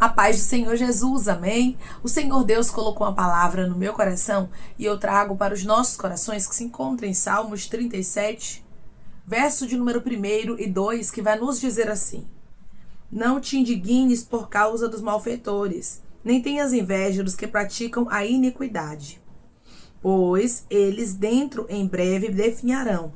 A paz do Senhor Jesus, amém? O Senhor Deus colocou uma palavra no meu coração e eu trago para os nossos corações que se encontra em Salmos 37, verso de número 1 e 2, que vai nos dizer assim: Não te indignes por causa dos malfeitores, nem tenhas inveja dos que praticam a iniquidade, pois eles dentro em breve definharão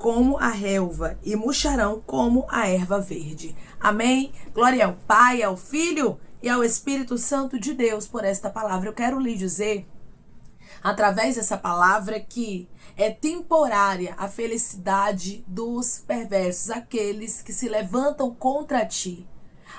como a relva e murcharão como a erva verde. Amém? Glória ao Pai, ao Filho e ao Espírito Santo de Deus por esta palavra. Eu quero lhe dizer, através dessa palavra, que é temporária a felicidade dos perversos, aqueles que se levantam contra ti.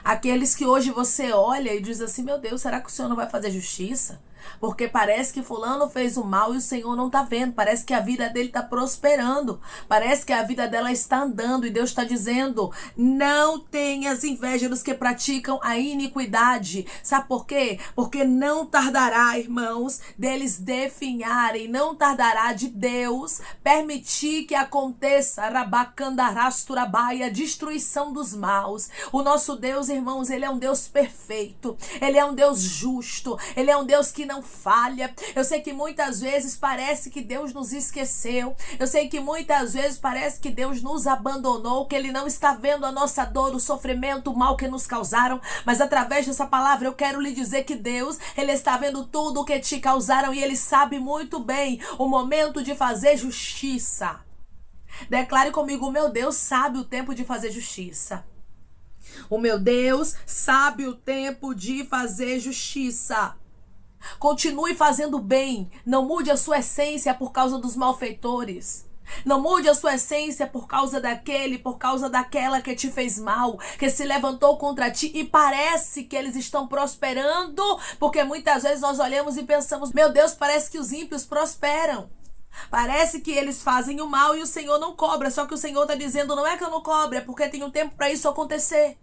Aqueles que hoje você olha e diz assim: meu Deus, será que o Senhor não vai fazer justiça? Porque parece que fulano fez o mal e o Senhor não está vendo. Parece que a vida dele está prosperando. Parece que a vida dela está andando. E Deus está dizendo: não tenhas inveja dos que praticam a iniquidade. Sabe por quê? Porque não tardará, irmãos, deles definharem. Não tardará de Deus permitir que aconteça a destruição dos maus. O nosso Deus, irmãos, ele é um Deus perfeito. Ele é um Deus justo. Ele é um Deus que não falha. Eu sei que muitas vezes parece que Deus nos esqueceu. Eu sei que muitas vezes parece que Deus nos abandonou, que Ele não está vendo a nossa dor, o sofrimento, o mal que nos causaram. Mas através dessa palavra eu quero lhe dizer que Deus, Ele está vendo tudo o que te causaram e Ele sabe muito bem o momento de fazer justiça. Declare comigo: o meu Deus sabe o tempo de fazer justiça. O meu Deus sabe o tempo de fazer justiça. Continue fazendo bem. Não mude a sua essência por causa dos malfeitores. Não mude a sua essência por causa daquele, por causa daquela que te fez mal, que se levantou contra ti e parece que eles estão prosperando, porque muitas vezes nós olhamos e pensamos: meu Deus, parece que os ímpios prosperam. Parece que eles fazem o mal e o Senhor não cobra. Só que o Senhor está dizendo: não é que eu não cobro, é porque tem um tempo para isso acontecer.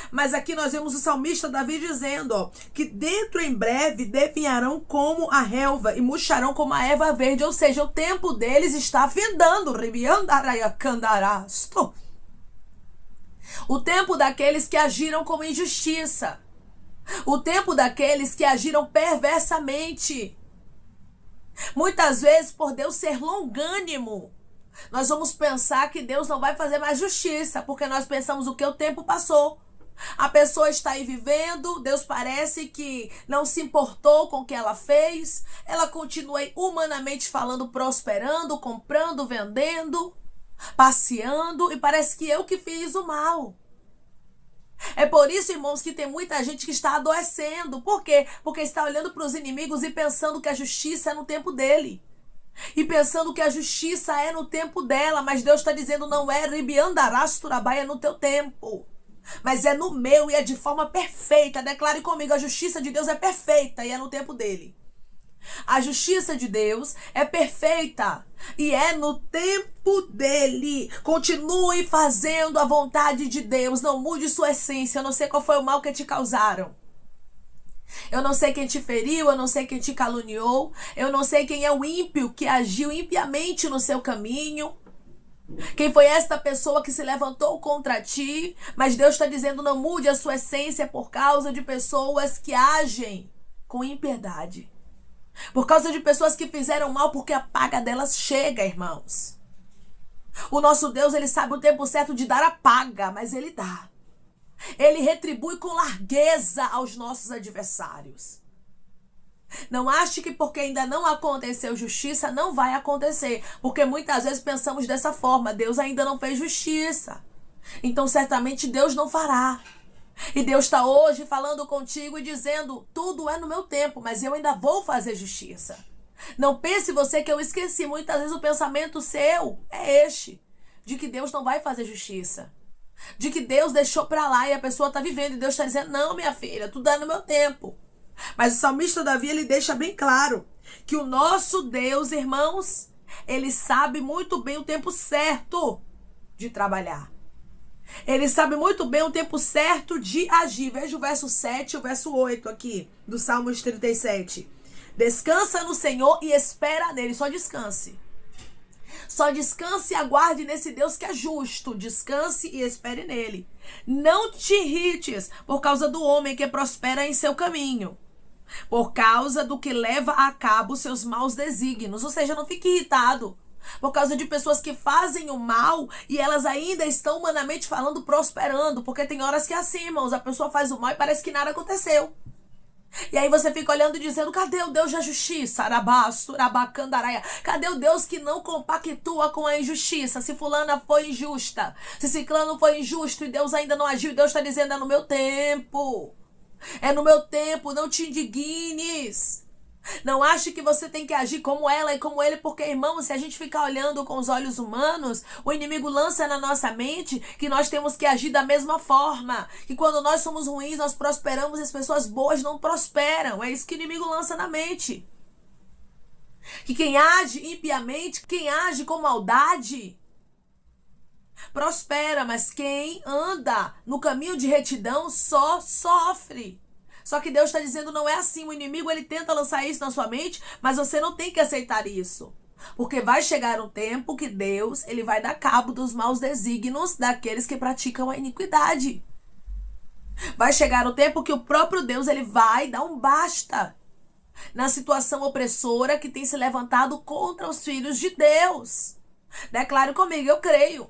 Mas aqui nós vemos o salmista Davi dizendo, que dentro em breve definharão como a relva e murcharão como a erva verde. Ou seja, o tempo deles está findando. O tempo daqueles que agiram com injustiça. O tempo daqueles que agiram perversamente. Muitas vezes, por Deus ser longânimo, nós vamos pensar que Deus não vai fazer mais justiça, porque nós pensamos o que o tempo passou. A pessoa está aí vivendo, Deus parece que não se importou com o que ela fez, ela continua aí, humanamente falando, prosperando, comprando, vendendo, passeando, e parece que eu que fiz o mal. É por isso, irmãos, que tem muita gente que está adoecendo. Por quê? Porque está olhando para os inimigos e pensando que a justiça é no tempo dele. E pensando que a justiça é no tempo dela. Mas Deus está dizendo: não é é no teu tempo. Mas é no meu e é de forma perfeita. Declare comigo: a justiça de Deus é perfeita e é no tempo dele. A justiça de Deus é perfeita e é no tempo dele. Continue fazendo a vontade de Deus. Não mude sua essência. Eu não sei qual foi o mal que te causaram. Eu não sei quem te feriu, eu não sei quem te caluniou. Eu não sei quem é o ímpio que agiu impiamente no seu caminho. Quem foi esta pessoa que se levantou contra ti? Mas Deus está dizendo: não mude a sua essência por causa de pessoas que agem com impiedade. Por causa de pessoas que fizeram mal, porque a paga delas chega, irmãos. O nosso Deus, ele sabe o tempo certo de dar a paga, mas ele dá. Ele retribui com largueza aos nossos adversários. Não ache que porque ainda não aconteceu justiça, não vai acontecer. Porque muitas vezes pensamos dessa forma: Deus ainda não fez justiça, então certamente Deus não fará. E Deus está hoje falando contigo e dizendo: tudo é no meu tempo, mas eu ainda vou fazer justiça. Não pense você que eu esqueci. Muitas vezes o pensamento seu é este, de que Deus não vai fazer justiça, de que Deus deixou para lá e a pessoa está vivendo. E Deus está dizendo: não, minha filha, tudo é no meu tempo. Mas o salmista Davi, ele deixa bem claro que o nosso Deus, irmãos, ele sabe muito bem o tempo certo de trabalhar. Ele sabe muito bem o tempo certo de agir. Veja o verso 7 e o verso 8 aqui, do Salmos 37. Descansa no Senhor e espera nele. Só descanse. Só descanse e aguarde nesse Deus que é justo. Descanse e espere nele. Não te irrites por causa do homem que prospera em seu caminho, por causa do que leva a cabo seus maus desígnios. Ou seja, não fique irritado por causa de pessoas que fazem o mal e elas ainda estão, humanamente falando, prosperando. Porque tem horas que é assim, irmãos, a pessoa faz o mal e parece que nada aconteceu. E aí você fica olhando e dizendo: cadê o Deus da justiça? Arabacandaraia. Cadê o Deus que não compactua com a injustiça? Se fulana foi injusta, se ciclano foi injusto e Deus ainda não agiu, Deus está dizendo: é no meu tempo. É no meu tempo, não te indignes. Não ache que você tem que agir como ela e como ele, porque, irmão, se a gente ficar olhando com os olhos humanos, o inimigo lança na nossa mente que nós temos que agir da mesma forma. Que quando nós somos ruins, nós prosperamos e as pessoas boas não prosperam. É isso que o inimigo lança na mente. Que quem age impiamente, quem age com maldade, prospera, mas quem anda no caminho de retidão só sofre. Só que Deus está dizendo: não é assim. O inimigo, ele tenta lançar isso na sua mente, mas você não tem que aceitar isso. Porque vai chegar um tempo que Deus, ele vai dar cabo dos maus desígnios daqueles que praticam a iniquidade. Vai chegar um tempo que o próprio Deus, ele vai dar um basta na situação opressora que tem se levantado contra os filhos de Deus. Declare comigo: eu creio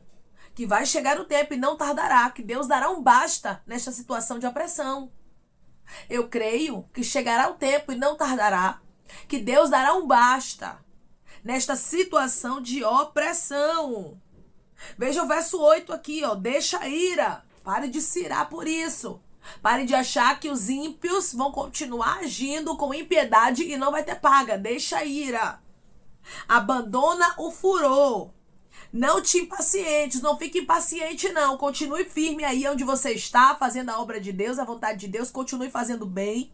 que vai chegar o tempo e não tardará, que Deus dará um basta nesta situação de opressão. Eu creio que chegará o tempo e não tardará, que Deus dará um basta nesta situação de opressão. Veja o verso 8 aqui, ó. Deixa a ira. Pare de se irar por isso. Pare de achar que os ímpios vão continuar agindo com impiedade e não vai ter paga. Deixa a ira. Abandona o furor. Não te impacientes, não fique impaciente não. Continue firme aí onde você está, fazendo a obra de Deus, a vontade de Deus. Continue fazendo bem.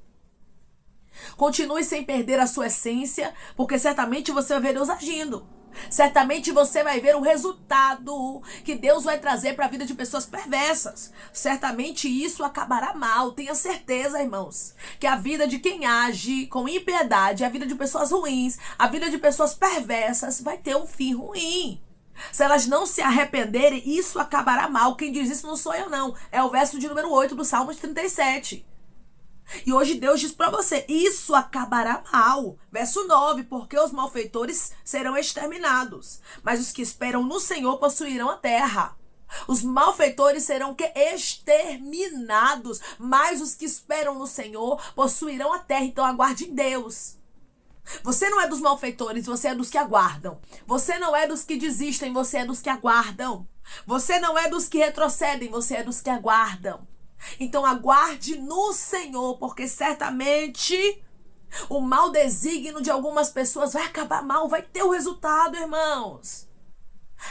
Continue sem perder a sua essência, porque certamente você vai ver Deus agindo. Certamente você vai ver o resultado que Deus vai trazer para a vida de pessoas perversas. Certamente isso acabará mal. Tenha certeza, irmãos, que a vida de quem age com impiedade, a vida de pessoas ruins, a vida de pessoas perversas vai ter um fim ruim. Se elas não se arrependerem, isso acabará mal. Quem diz isso não sou eu, não. É o verso de número 8 do Salmos 37. E hoje Deus diz para você: isso acabará mal. Verso 9: porque os malfeitores serão exterminados, mas os que esperam no Senhor possuirão a terra. Os malfeitores serão que exterminados, mas os que esperam no Senhor possuirão a terra. Então aguarde em Deus. Você não é dos malfeitores, você é dos que aguardam. Você não é dos que desistem, você é dos que aguardam. Você não é dos que retrocedem, você é dos que aguardam. Então aguarde no Senhor, porque certamente o mau desígnio de algumas pessoas vai acabar mal, vai ter o resultado, irmãos.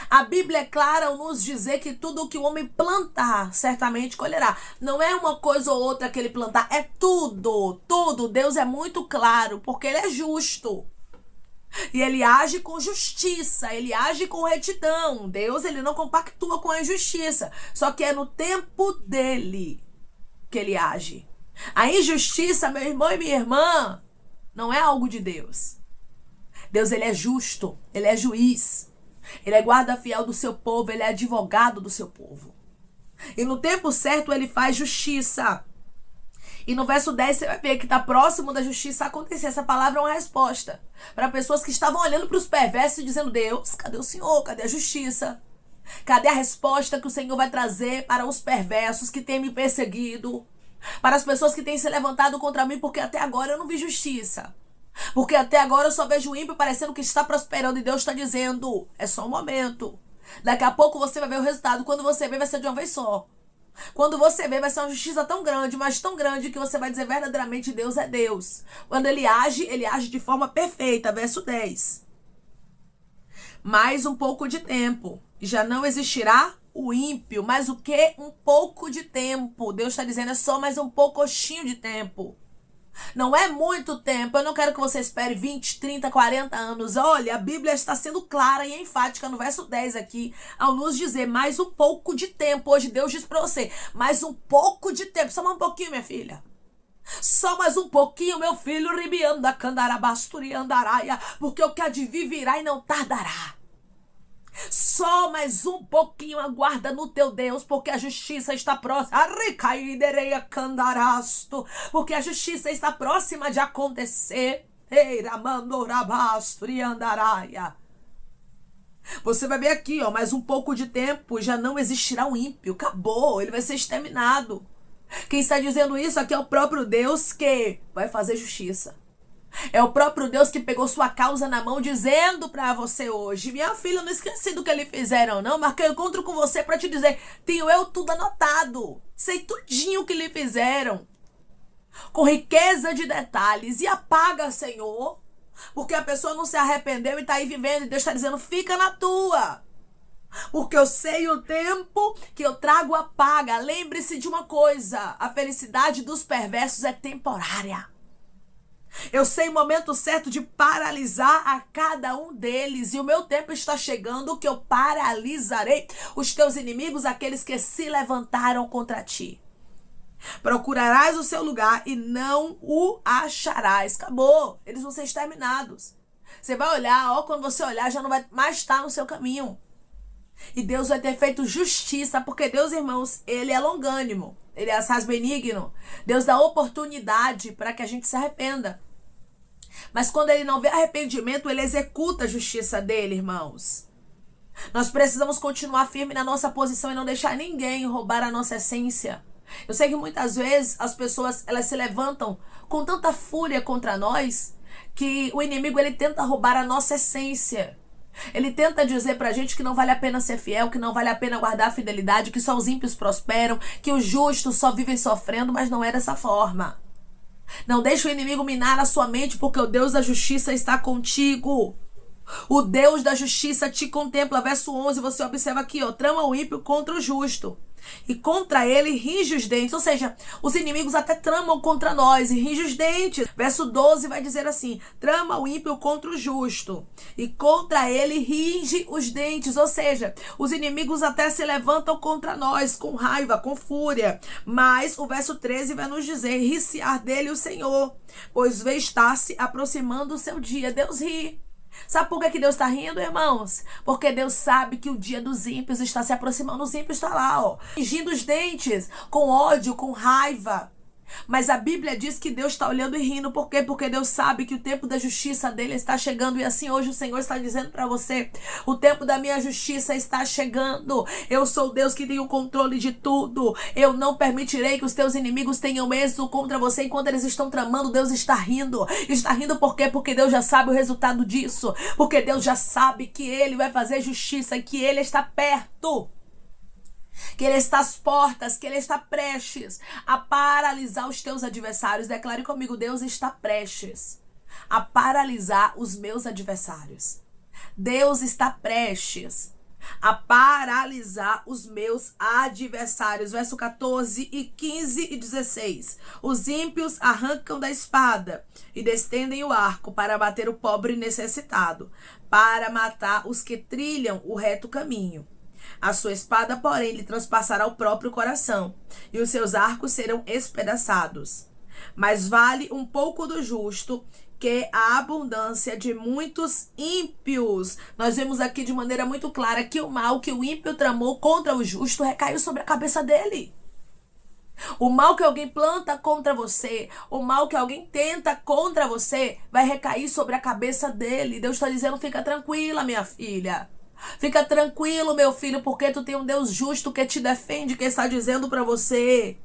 A Bíblia é clara ao nos dizer que tudo o que o homem plantar, certamente colherá. Não é uma coisa ou outra que ele plantar, é tudo, tudo. Deus é muito claro, porque ele é justo. E ele age com justiça, ele age com retidão. Deus, ele não compactua com a injustiça, só que é no tempo dele que ele age. A injustiça, meu irmão e minha irmã, não é algo de Deus. Deus, ele é justo, ele é juiz. Ele é guarda fiel do seu povo, ele é advogado do seu povo. E no tempo certo ele faz justiça. E no verso 10 você vai ver que está próximo da justiça acontecer. Essa palavra é uma resposta para pessoas que estavam olhando para os perversos e dizendo: Deus, cadê o Senhor? Cadê a justiça? Cadê a resposta que o Senhor vai trazer para os perversos que têm me perseguido? Para as pessoas que têm se levantado contra mim, porque até agora eu não vi justiça. Porque até agora eu só vejo o ímpio parecendo que está prosperando, e Deus está dizendo: é só um momento. Daqui a pouco você vai ver o resultado. Quando você ver, vai ser de uma vez só. Quando você ver, vai ser uma justiça tão grande, mas tão grande, que você vai dizer verdadeiramente: Deus é Deus. Quando ele age de forma perfeita. Verso 10. Mais um pouco de tempo, e já não existirá o ímpio. Mas o que? Um pouco de tempo. Deus está dizendo: é só mais um pouquinho de tempo. Não é muito tempo. Eu não quero que você espere 20, 30, 40 anos. Olha, a Bíblia está sendo clara e enfática no verso 10 aqui, ao nos dizer mais um pouco de tempo. Hoje Deus diz para você: mais um pouco de tempo. Só mais um pouquinho, minha filha. Só mais um pouquinho, meu filho. Ribianda, candarabasturi, andaraia. Porque o que há de vir virá e não tardará. Só mais um pouquinho aguarda no teu Deus, porque a justiça está próxima. Porque a justiça está próxima de acontecer. Você vai ver aqui, ó, mais um pouco de tempo, já não existirá um ímpio. Acabou, ele vai ser exterminado. Quem está dizendo isso aqui é o próprio Deus que vai fazer justiça. É o próprio Deus que pegou sua causa na mão, dizendo pra você hoje: minha filha, eu não esqueci do que eles fizeram não, mas que eu encontro com você pra te dizer, tenho eu tudo anotado, sei tudinho o que lhe fizeram, com riqueza de detalhes, e apaga, Senhor, porque a pessoa não se arrependeu e tá aí vivendo, e Deus está dizendo, fica na tua, porque eu sei o tempo que eu trago a paga. Lembre-se de uma coisa, a felicidade dos perversos é temporária. Eu sei o momento certo de paralisar a cada um deles. E o meu tempo está chegando que eu paralisarei os teus inimigos, aqueles que se levantaram contra ti. Procurarás o seu lugar e não o acharás. Acabou. Eles vão ser exterminados. Você vai olhar, ó, quando você olhar já não vai mais estar no seu caminho. E Deus vai ter feito justiça, porque Deus, irmãos, Ele é longânimo. Ele é assaz benigno. Deus dá oportunidade para que a gente se arrependa. Mas quando Ele não vê arrependimento, Ele executa a justiça dele, irmãos. Nós precisamos continuar firme na nossa posição e não deixar ninguém roubar a nossa essência. Eu sei que muitas vezes as pessoas, elas se levantam com tanta fúria contra nós, que o inimigo, ele tenta roubar a nossa essência. Ele tenta dizer pra gente que não vale a pena ser fiel, que não vale a pena guardar a fidelidade, que só os ímpios prosperam, que os justos só vivem sofrendo, mas não é dessa forma. Não deixe o inimigo minar a sua mente, porque o Deus da justiça está contigo. O Deus da justiça te contempla. Verso 11, você observa aqui, ó, trama o ímpio contra o justo, e contra ele ringe os dentes. Ou seja, os inimigos até tramam contra nós e ringe os dentes. Verso 12 vai dizer assim, trama o ímpio contra o justo, e contra ele ringe os dentes. Ou seja, os inimigos até se levantam contra nós com raiva, com fúria. Mas o verso 13 vai nos dizer, ri-se-á dele o Senhor, pois vê estar se aproximando o seu dia. Deus ri. Sabe por que Deus está rindo, irmãos? Porque Deus sabe que o dia dos ímpios está se aproximando. Os ímpios estão lá, ó, fingindo os dentes, com ódio, com raiva. Mas a Bíblia diz que Deus está olhando e rindo. Por quê? Porque Deus sabe que o tempo da justiça dele está chegando. E assim hoje o Senhor está dizendo para você, o tempo da minha justiça está chegando. Eu sou Deus que tem o controle de tudo. Eu não permitirei que os teus inimigos tenham êxito contra você. Enquanto eles estão tramando, Deus está rindo. Está rindo por quê? Porque Deus já sabe o resultado disso. Porque Deus já sabe que Ele vai fazer justiça, que Ele está perto, que Ele está às portas, que Ele está prestes a paralisar os teus adversários. Declare comigo, Deus está prestes a paralisar os meus adversários. Deus está prestes a paralisar os meus adversários. Verso 14 e 15 e 16. Os ímpios arrancam da espada e destendem o arco para bater o pobre necessitado, para matar os que trilham o reto caminho. A sua espada, porém, lhe transpassará o próprio coração, e os seus arcos serão espedaçados. Mas vale um pouco do justo que a abundância de muitos ímpios. Nós vemos aqui de maneira muito clara que o mal que o ímpio tramou contra o justo recaiu sobre a cabeça dele. O mal que alguém planta contra você, o mal que alguém tenta contra você, vai recair sobre a cabeça dele. Deus está dizendo, fica tranquila, minha filha. Fica tranquilo, meu filho, porque tu tem um Deus justo que te defende, que está dizendo para você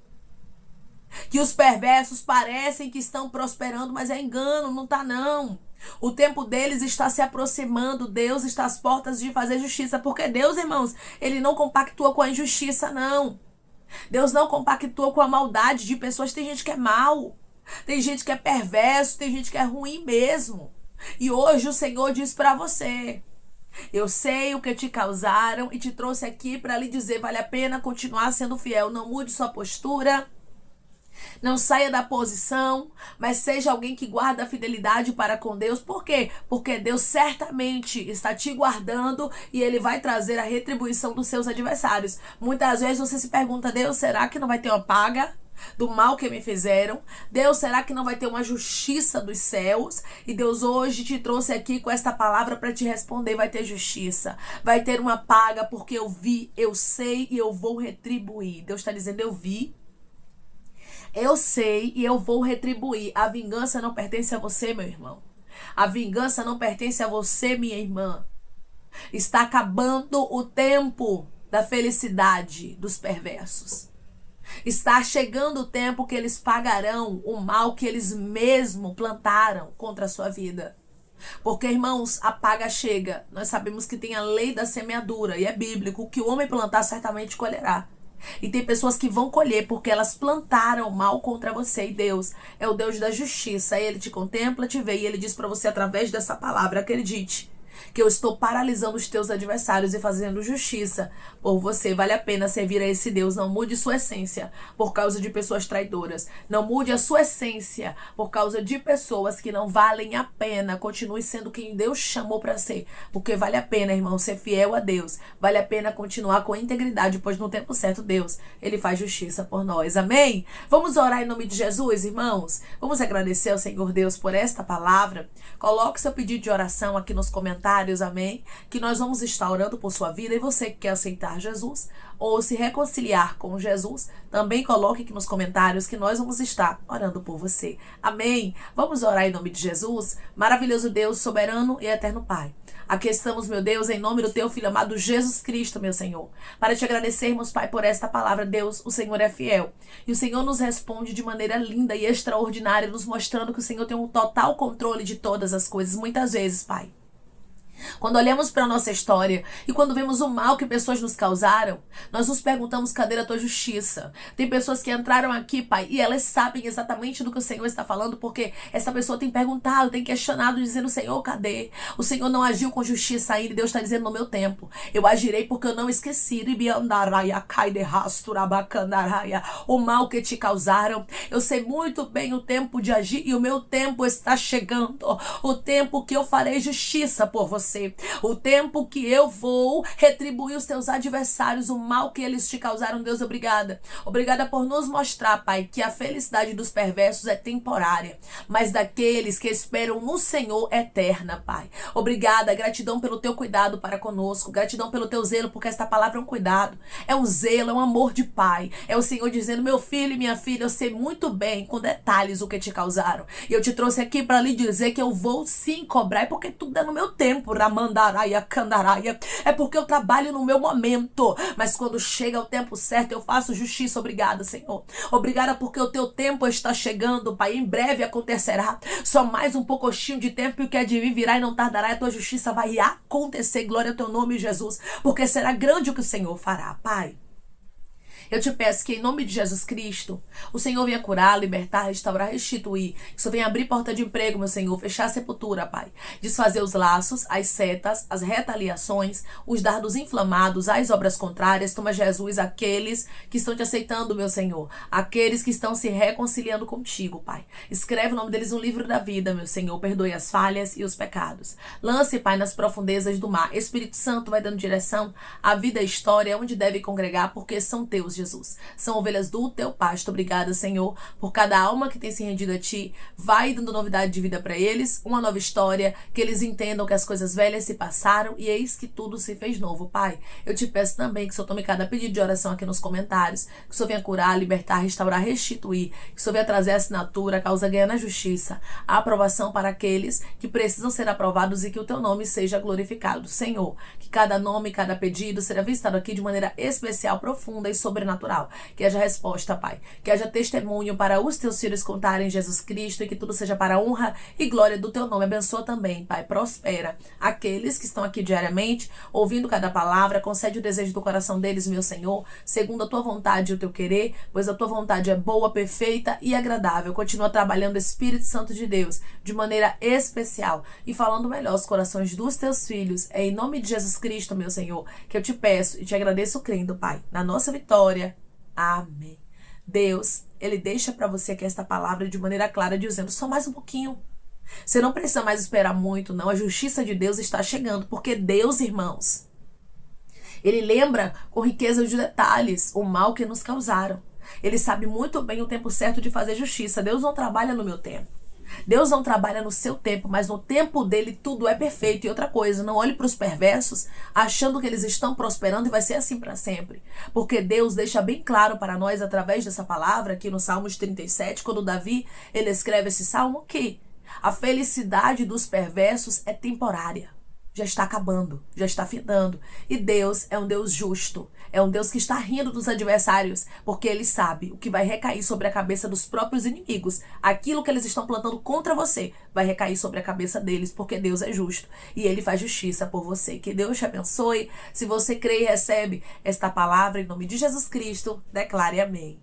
que os perversos parecem que estão prosperando, mas é engano, não tá não. O tempo deles está se aproximando. Deus está às portas de fazer justiça, porque Deus, irmãos, Ele não compactua com a injustiça, não. Deus não compactua com a maldade de pessoas. Tem gente que é mal, tem gente que é perverso, tem gente que é ruim mesmo. E hoje o Senhor diz para você, eu sei o que te causaram e te trouxe aqui para lhe dizer, vale a pena continuar sendo fiel. Não mude sua postura, não saia da posição, mas seja alguém que guarda a fidelidade para com Deus. Por quê? Porque Deus certamente está te guardando e Ele vai trazer a retribuição dos seus adversários. Muitas vezes você se pergunta, Deus, será que não vai ter uma paga? do mal que me fizeram. Deus, será que não vai ter uma justiça dos céus? E Deus hoje te trouxe aqui com esta palavra para te responder. Vai ter justiça, vai ter uma paga, porque eu vi, eu sei e eu vou retribuir. Deus está dizendo, eu vi, eu sei e eu vou retribuir. A vingança não pertence a você, meu irmão. A vingança não pertence a você, minha irmã. Está acabando o tempo da felicidade dos perversos. Está chegando o tempo que eles pagarão o mal que eles mesmo plantaram contra a sua vida. Porque, irmãos, a paga chega. Nós sabemos que tem a lei da semeadura, e é bíblico, que o homem plantar certamente colherá. E tem pessoas que vão colher porque elas plantaram mal contra você. E Deus é o Deus da justiça. Ele te contempla, te vê, e ele diz para você através dessa palavra, acredite, que eu estou paralisando os teus adversários e fazendo justiça por você. Vale a pena servir a esse Deus. Não mude sua essência por causa de pessoas traidoras. Não mude a sua essência por causa de pessoas que não valem a pena. Continue sendo quem Deus chamou para ser. Porque vale a pena, irmão, ser fiel a Deus. Vale a pena continuar com integridade, pois no tempo certo Deus, ele faz justiça por nós. Amém? Vamos orar em nome de Jesus, irmãos? Vamos agradecer ao Senhor Deus por esta palavra. Coloque seu pedido de oração aqui nos comentários. Amém? Que nós vamos estar orando por sua vida. E você que quer aceitar Jesus ou se reconciliar com Jesus, também coloque aqui nos comentários que nós vamos estar orando por você. Amém? Vamos orar em nome de Jesus. Maravilhoso Deus, soberano e eterno Pai. Aqui estamos, meu Deus, em nome do teu Filho amado Jesus Cristo, meu Senhor, para te agradecermos, Pai, por esta palavra. Deus, o Senhor é fiel. E o Senhor nos responde de maneira linda e extraordinária, nos mostrando que o Senhor tem um total controle de todas as coisas. Muitas vezes, Pai, quando olhamos para a nossa história e quando vemos o mal que pessoas nos causaram, nós nos perguntamos, cadê a tua justiça? Tem pessoas que entraram aqui, Pai, e elas sabem exatamente do que o Senhor está falando, porque essa pessoa tem perguntado, tem questionado, dizendo, Senhor, cadê? O Senhor não agiu com justiça ainda, e Deus está dizendo, no meu tempo, eu agirei porque eu não esqueci o mal que te causaram. Eu sei muito bem o tempo de agir e o meu tempo está chegando, o tempo que eu farei justiça por você. O tempo que eu vou retribuir os teus adversários, o mal que eles te causaram. Deus, obrigada. Obrigada por nos mostrar, Pai, que a felicidade dos perversos é temporária, mas daqueles que esperam no Senhor é eterna, Pai. Obrigada, gratidão pelo teu cuidado para conosco, gratidão pelo teu zelo, porque esta palavra é um cuidado, é um zelo, é um amor de Pai. É o Senhor dizendo, meu filho e minha filha, eu sei muito bem, com detalhes, o que te causaram. E eu te trouxe aqui para lhe dizer que eu vou sim cobrar, porque tudo é no meu tempo. Ramandaraia, candaraia. É porque eu trabalho no meu momento, mas quando chega o tempo certo eu faço justiça. Obrigada, Senhor. Obrigada porque o teu tempo está chegando, Pai. Em breve acontecerá. Só mais um pouquinho de tempo e o que é de vir virá e não tardará. A tua justiça vai acontecer. Glória ao teu nome, Jesus, porque será grande o que o Senhor fará, Pai. Eu te peço que, em nome de Jesus Cristo, o Senhor venha curar, libertar, restaurar, restituir. Que o Senhor venha abrir porta de emprego, meu Senhor, fechar a sepultura, Pai. Desfazer os laços, as setas, as retaliações, os dardos inflamados, as obras contrárias. Toma, Jesus, aqueles que estão te aceitando, meu Senhor. Aqueles que estão se reconciliando contigo, Pai. Escreve o nome deles no livro da vida, meu Senhor. Perdoe as falhas e os pecados. Lance, Pai, nas profundezas do mar. Espírito Santo vai dando direção à vida e à história, onde deve congregar, porque são teus, Jesus. São ovelhas do teu pasto. Obrigada, Senhor, por cada alma que tem se rendido a ti. Vai dando novidade de vida para eles, uma nova história, que eles entendam que as coisas velhas se passaram e eis que tudo se fez novo, Pai. Eu te peço também que o Senhor tome cada pedido de oração aqui nos comentários, que o Senhor venha curar, libertar, restaurar, restituir, que o Senhor venha trazer a assinatura, a causa ganha na justiça, a aprovação para aqueles que precisam ser aprovados e que o teu nome seja glorificado. Senhor, que cada nome, cada pedido será visitado aqui de maneira especial, profunda e sobrenatural. Que haja resposta, Pai. Que haja testemunho para os teus filhos contarem Jesus Cristo e que tudo seja para a honra e glória do teu nome. Abençoa também, Pai. Prospera aqueles que estão aqui diariamente, ouvindo cada palavra. Concede o desejo do coração deles, meu Senhor, segundo a tua vontade e o teu querer, pois a tua vontade é boa, perfeita e agradável. Continua trabalhando, Espírito Santo de Deus, de maneira especial e falando melhor os corações dos teus filhos. É em nome de Jesus Cristo, meu Senhor, que eu te peço e te agradeço crendo, Pai, na nossa vitória. Amém. Deus, ele deixa para você aqui esta palavra de maneira clara, dizendo, só mais um pouquinho. Você não precisa mais esperar muito, não. A justiça de Deus está chegando, porque Deus, irmãos, ele lembra com riqueza de detalhes o mal que nos causaram. Ele sabe muito bem o tempo certo de fazer justiça. Deus não trabalha no meu tempo. Deus não trabalha no seu tempo, mas no tempo dele tudo é perfeito. E outra coisa, não olhe para os perversos achando que eles estão prosperando e vai ser assim para sempre. Porque Deus deixa bem claro para nós através dessa palavra aqui no Salmos 37, quando Davi ele escreve esse salmo, que a felicidade dos perversos é temporária. Já está acabando, já está findando. E Deus é um Deus justo. É um Deus que está rindo dos adversários, porque Ele sabe o que vai recair sobre a cabeça dos próprios inimigos. Aquilo que eles estão plantando contra você vai recair sobre a cabeça deles, porque Deus é justo. E Ele faz justiça por você. Que Deus te abençoe. Se você crê e recebe esta palavra, em nome de Jesus Cristo, declare amém.